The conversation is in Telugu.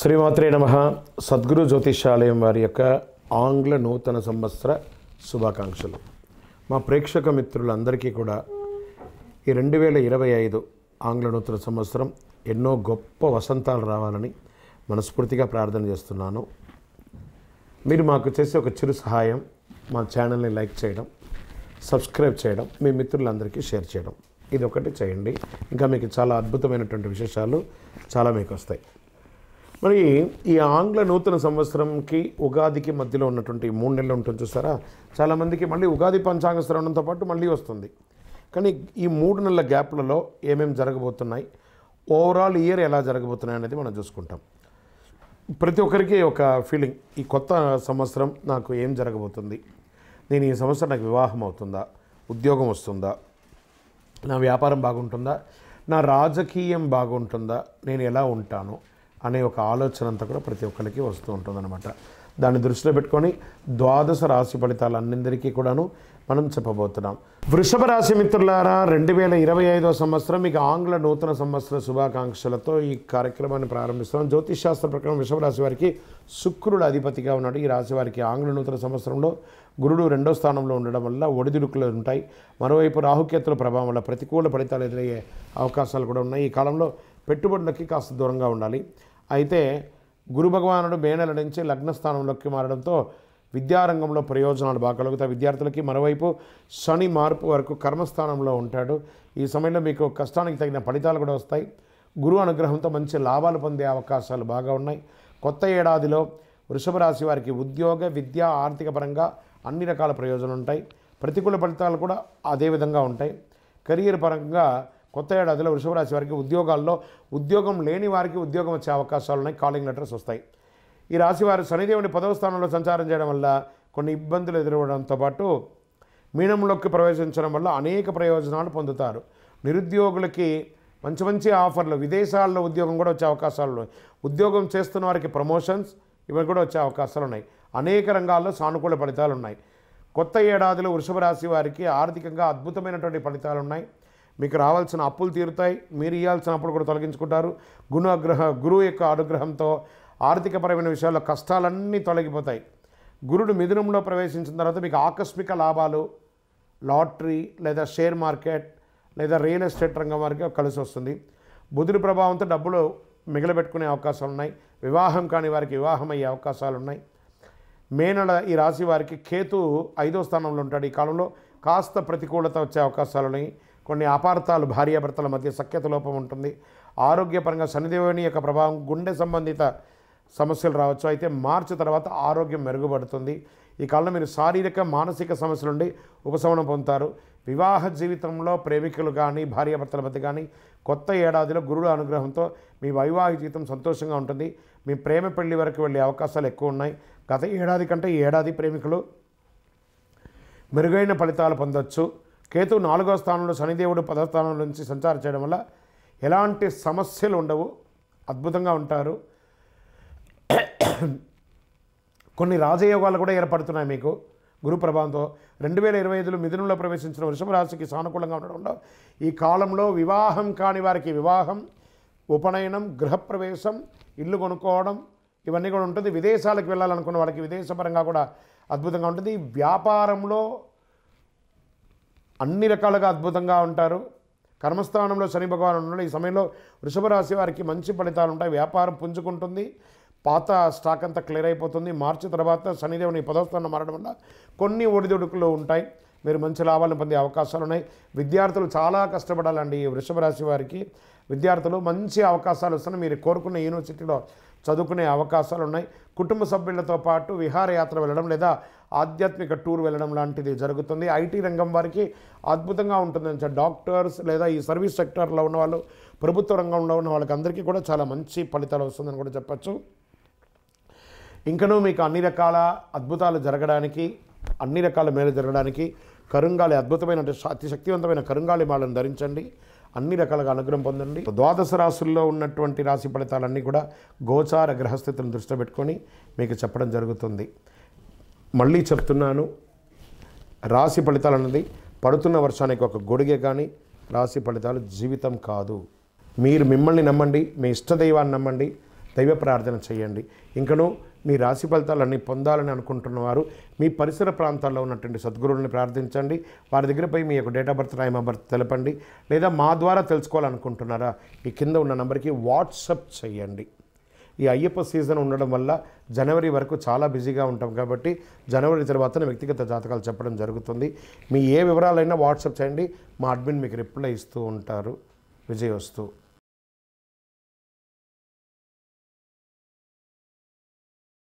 శ్రీమాత్రే నమః. సద్గురు జ్యోతిషాలయం వారి యొక్క ఆంగ్ల నూతన సంవత్సర శుభాకాంక్షలు. మా ప్రేక్షక మిత్రులందరికీ కూడా ఈ 2025 ఆంగ్ల నూతన సంవత్సరం ఎన్నో గొప్ప వసంతాలు రావాలని మనస్ఫూర్తిగా ప్రార్థన చేస్తున్నాను. మీరు మాకు చేసే ఒక చిరు సహాయం, మా ఛానల్ని లైక్ చేయడం, సబ్స్క్రైబ్ చేయడం, మీ మిత్రులందరికీ షేర్ చేయడం, ఇది ఒకటి చేయండి. ఇంకా మీకు చాలా అద్భుతమైనటువంటి విశేషాలు చాలా మీకు వస్తాయి. మరి ఈ ఆంగ్ల నూతన సంవత్సరంకి ఉగాదికి మధ్యలో ఉన్నటువంటి 3 నెలలు ఉంటుంది చూసారా, చాలామందికి మళ్ళీ ఉగాది పంచాంగ శ్రవణంతో పాటు మళ్ళీ వస్తుంది. కానీ ఈ 3 నెలల గ్యాప్లలో ఏమేమి జరగబోతున్నాయి, ఓవరాల్ ఇయర్ ఎలా జరగబోతున్నాయి అనేది మనం చూసుకుంటాం. ప్రతి ఒక్కరికి ఒక ఫీలింగ్, ఈ కొత్త సంవత్సరం నాకు ఏం జరగబోతుంది, నేను ఈ సంవత్సరం నాకు వివాహం అవుతుందా, ఉద్యోగం వస్తుందా, నా వ్యాపారం బాగుంటుందా, నా రాజకీయం బాగుంటుందా, నేను ఎలా ఉంటాను అనే ఒక ఆలోచన అంతా కూడా ప్రతి ఒక్కరికి వస్తూ ఉంటుందన్నమాట. దాన్ని దృష్టిలో పెట్టుకొని ద్వాదశ రాశి ఫలితాలు అన్నిందరికీ కూడాను మనం చెప్పబోతున్నాం. వృషభ రాశి మిత్రులారా, 2025వ సంవత్సరం మీకు ఆంగ్ల నూతన సంవత్సర శుభాకాంక్షలతో ఈ కార్యక్రమాన్ని ప్రారంభిస్తున్నాం. జ్యోతిష్ శాస్త్ర ప్రకారం వృషభ రాశి వారికి శుక్రుడు అధిపతిగా ఉన్నాడు. ఈ రాశి వారికి ఆంగ్ల నూతన సంవత్సరంలో గురుడు 2వ స్థానంలో ఉండడం వల్ల ఒడిదుడుకులు ఉంటాయి. మరోవైపు రాహుకేతుల ప్రభావం వల్ల ప్రతికూల ఫలితాలు ఎదురయ్యే అవకాశాలు కూడా ఉన్నాయి. ఈ కాలంలో పెట్టుబడులకి కాస్త దూరంగా ఉండాలి. అయితే గురు భగవానుడు మే నెల నుంచి లగ్నస్థానంలోకి మారడంతో విద్యారంగంలో ప్రయోజనాలు బాగా కలుగుతాయి విద్యార్థులకి. మరోవైపు శని మార్పు వరకు కర్మస్థానంలో ఉంటాడు. ఈ సమయంలో మీకు కష్టానికి తగిన ఫలితాలు కూడా వస్తాయి. గురు అనుగ్రహంతో మంచి లాభాలు పొందే అవకాశాలు బాగా ఉన్నాయి. కొత్త ఏడాదిలో వృషభ రాశి వారికి ఉద్యోగ, విద్య, ఆర్థిక పరంగా అన్ని రకాల ప్రయోజనాలు ఉంటాయి. ప్రతికూల ఫలితాలు కూడా అదే విధంగా ఉంటాయి. కెరీర్ పరంగా కొత్త ఏడాదిలో వృషభ రాశి వారికి ఉద్యోగాల్లో ఉద్యోగం లేని వారికి ఉద్యోగం వచ్చే అవకాశాలు ఉన్నాయి. కాలింగ్ లెటర్స్ వస్తాయి. ఈ రాశి వారు శనిదేవుని 10వ స్థానంలో సంచారం చేయడం వల్ల కొన్ని ఇబ్బందులు ఎదురవడంతో పాటు మీనంలోకి ప్రవేశించడం వల్ల అనేక ప్రయోజనాలు పొందుతారు. నిరుద్యోగులకి మంచి మంచి ఆఫర్లు, విదేశాల్లో ఉద్యోగం కూడా వచ్చే అవకాశాలు ఉన్నాయి. ఉద్యోగం చేస్తున్న వారికి ప్రమోషన్స్ ఇవి కూడా వచ్చే అవకాశాలు ఉన్నాయి. అనేక రంగాల్లో సానుకూల ఫలితాలు ఉన్నాయి. కొత్త ఏడాదిలో వృషభ రాశి వారికి ఆర్థికంగా అద్భుతమైనటువంటి ఫలితాలు ఉన్నాయి. మీకు రావాల్సిన అప్పులు తీరుతాయి. మీరు ఇవ్వాల్సిన అప్పులు కూడా తొలగించుకుంటారు. గురువు యొక్క అనుగ్రహంతో ఆర్థికపరమైన విషయాల్లో కష్టాలన్నీ తొలగిపోతాయి. గురుడు మిథునంలో ప్రవేశించిన తర్వాత మీకు ఆకస్మిక లాభాలు, లాటరీ లేదా షేర్ మార్కెట్ లేదా రియల్ ఎస్టేట్ రంగం వారికి కలిసి వస్తుంది. బుధుడి ప్రభావంతో డబ్బులు మిగిలిపెట్టుకునే అవకాశాలు ఉన్నాయి. వివాహం కాని వారికి వివాహం అయ్యే అవకాశాలు ఉన్నాయి. మే నెల ఈ రాశి వారికి కేతు 5వ స్థానంలో ఉంటాడు. ఈ కాలంలో కాస్త ప్రతికూలత వచ్చే అవకాశాలు ఉన్నాయి. కొన్ని అపార్థాలు, భార్యాభర్తల మధ్య సఖ్యత లోపం ఉంటుంది. ఆరోగ్యపరంగా శనిదేవుని యొక్క ప్రభావం, గుండె సంబంధిత సమస్యలు రావచ్చు. అయితే మార్చి తర్వాత ఆరోగ్యం మెరుగుపడుతుంది. ఈ కాలంలో మీరు శారీరక, మానసిక సమస్యల నుండి ఉపశమనం పొందుతారు. వివాహ జీవితంలో ప్రేమికులు కానీ, భార్యాభర్తల మధ్య కానీ కొత్త ఏడాదిలో గురుడు అనుగ్రహంతో మీ వైవాహిక జీవితం సంతోషంగా ఉంటుంది. మీ ప్రేమ పెళ్లి వరకు వెళ్ళే అవకాశాలు ఎక్కువ ఉన్నాయి. గత ఏడాది కంటే ఈ ఏడాది ప్రేమికులు మెరుగైన ఫలితాలు పొందవచ్చు. కేతు 4వ స్థానంలో, శనిదేవుడు 10వ స్థానం నుంచి సంచారం చేయడం వల్ల ఎలాంటి సమస్యలు ఉండవు, అద్భుతంగా ఉంటారు. కొన్ని రాజయోగాలు కూడా ఏర్పడుతున్నాయి మీకు గురు ప్రభావంతో. 2025లో మిథునంలో ప్రవేశించిన వృషభ రాశికి సానుకూలంగా ఉండడం వల్ల ఈ కాలంలో వివాహం కాని వారికి వివాహం, ఉపనయనం, గృహప్రవేశం, ఇల్లు కొనుక్కోవడం ఇవన్నీ కూడా ఉంటుంది. విదేశాలకు వెళ్ళాలనుకున్న వాళ్ళకి విదేశపరంగా కూడా అద్భుతంగా ఉంటుంది. వ్యాపారంలో అన్ని రకాలుగా అద్భుతంగా ఉంటారు. కర్మస్థానంలో శని భగవాన్ ఉన్నాడు. ఈ సమయంలో వృషభ రాశి వారికి మంచి ఫలితాలు ఉంటాయి. వ్యాపారం పుంజుకుంటుంది. పాత స్టాక్ అంతా క్లియర్ అయిపోతుంది. మార్చి తర్వాత శనిదేవుని 10వ స్థానం మారడం వల్ల కొన్ని ఒడిదుడుకులు ఉంటాయి. మీరు మంచి లాభాలను పొందే అవకాశాలు ఉన్నాయి. విద్యార్థులు చాలా కష్టపడాలండి. ఈ వృషభ రాశి వారికి విద్యార్థులు మంచి అవకాశాలు వస్తున్నాయి. మీరు కోరుకున్న యూనివర్సిటీలో చదువుకునే అవకాశాలు ఉన్నాయి. కుటుంబ సభ్యులతో పాటు విహారయాత్ర వెళ్ళడం లేదా ఆధ్యాత్మిక టూర్ వెళ్ళడం లాంటిది జరుగుతుంది. ఐటీ రంగం వారికి అద్భుతంగా ఉంటుంది. డాక్టర్స్ లేదా ఈ సర్వీస్ సెక్టార్లో ఉన్న వాళ్ళు, ప్రభుత్వ రంగంలో ఉన్న వాళ్ళకి అందరికీ కూడా చాలా మంచి ఫలితాలు వస్తుందని కూడా చెప్పచ్చు. ఇంకనూ మీకు అన్ని రకాల అద్భుతాలు జరగడానికి, అన్ని రకాల మేలు జరగడానికి కరుంగాలి, అద్భుతమైన అతి శక్తివంతమైన కరుంగాలి మాలను ధరించండి. అన్ని రకాలుగా అనుగ్రహం పొందండి. ద్వాదశ రాశుల్లో ఉన్నటువంటి రాశి ఫలితాలన్నీ కూడా గోచార గ్రహస్థితులను దృష్టిలో పెట్టుకొని మీకు చెప్పడం జరుగుతుంది. మళ్ళీ చెప్తున్నాను, రాశి ఫలితాలు అన్నది పడుతున్న వర్షానికి ఒక గొడుగే కానీ రాశి ఫలితాలు జీవితం కాదు. మీరు మిమ్మల్ని నమ్మండి, మీ ఇష్టదైవాన్ని నమ్మండి, దైవ ప్రార్థన చేయండి. ఇంకనూ మీ రాశి ఫలితాలన్నీ పొందాలని అనుకుంటున్నవారు మీ పరిసర ప్రాంతాల్లో ఉన్నటువంటి సద్గురువుని ప్రార్థించండి. వారి దగ్గర పోయి మీ యొక్క date of birth, time of birth తెలపండి. లేదా మా ద్వారా తెలుసుకోవాలనుకుంటున్నారా, ఈ కింద ఉన్న నెంబర్కి వాట్సప్ చేయండి. ఈ అయ్యప్ప సీజన్ ఉండడం వల్ల జనవరి వరకు చాలా బిజీగా ఉంటాం కాబట్టి జనవరి తర్వాతనే వ్యక్తిగత జాతకాలు చెప్పడం జరుగుతుంది. మీ ఏ వివరాలైనా వాట్సాప్ చేయండి, మా అడ్మిన్ మీకు రిప్లై ఇస్తూ ఉంటారు. విజయవస్తు.